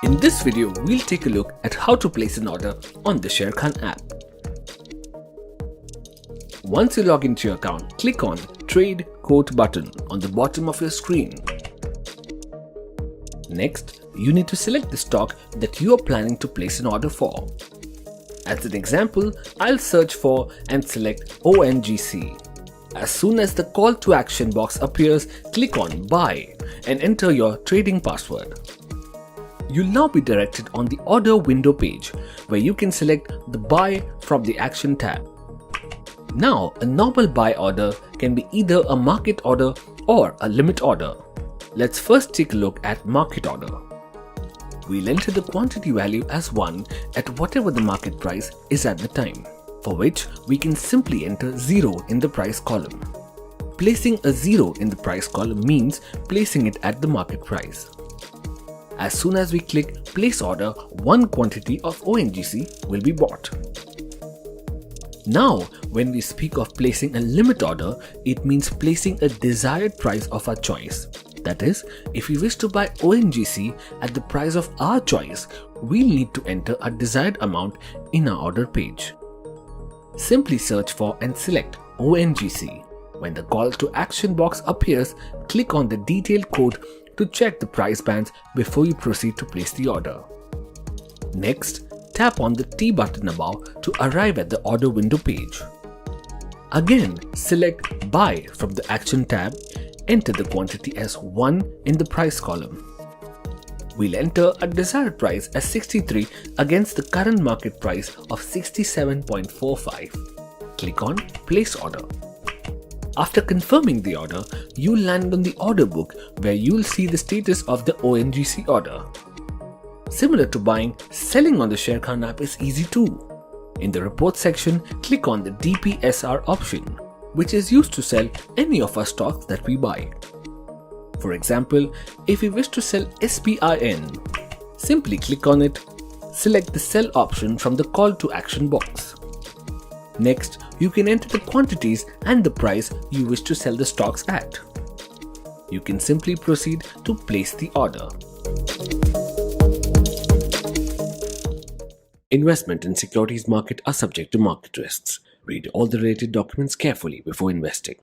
In this video, we'll take a look at how to place an order on the Sharekhan app. Once you log into your account, click on Trade Quote button on the bottom of your screen. Next, you need to select the stock that you are planning to place an order for. As an example, I'll search for and select ONGC. As soon as the call to action box appears, click on Buy and enter your trading password. You'll now be directed on the order window page where you can select the Buy from the Action tab. Now, a normal buy order can be either a market order or a limit order. Let's first take a look at market order. We'll enter the quantity value as 1 at whatever the market price is at the time, for which we can simply enter 0 in the price column. Placing a 0 in the price column means placing it at the market price. As soon as we click Place Order, one quantity of ONGC will be bought. Now, when we speak of placing a limit order, it means placing a desired price of our choice. That is, if we wish to buy ONGC at the price of our choice, we'll need to enter a desired amount in our order page. Simply search for and select ONGC. When the call to action box appears, click on the detailed code to check the price bands before you proceed to place the order. Next, tap on the T button above to arrive at the order window page. Again, select Buy from the Action tab, enter the quantity as 1 in the price column. We'll enter a desired price as 63 against the current market price of 67.45. Click on Place Order. After confirming the order, you'll land on the order book where you'll see the status of the ONGC order. Similar to buying, selling on the Sharekhan app is easy too. In the report section, click on the DPSR option, which is used to sell any of our stocks that we buy. For example, if we wish to sell SPIN, simply click on it, select the sell option from the call to action box. Next, you can enter the quantities and the price you wish to sell the stocks at. You can simply proceed to place the order. Investment in securities market are subject to market risks. Read all the related documents carefully before investing.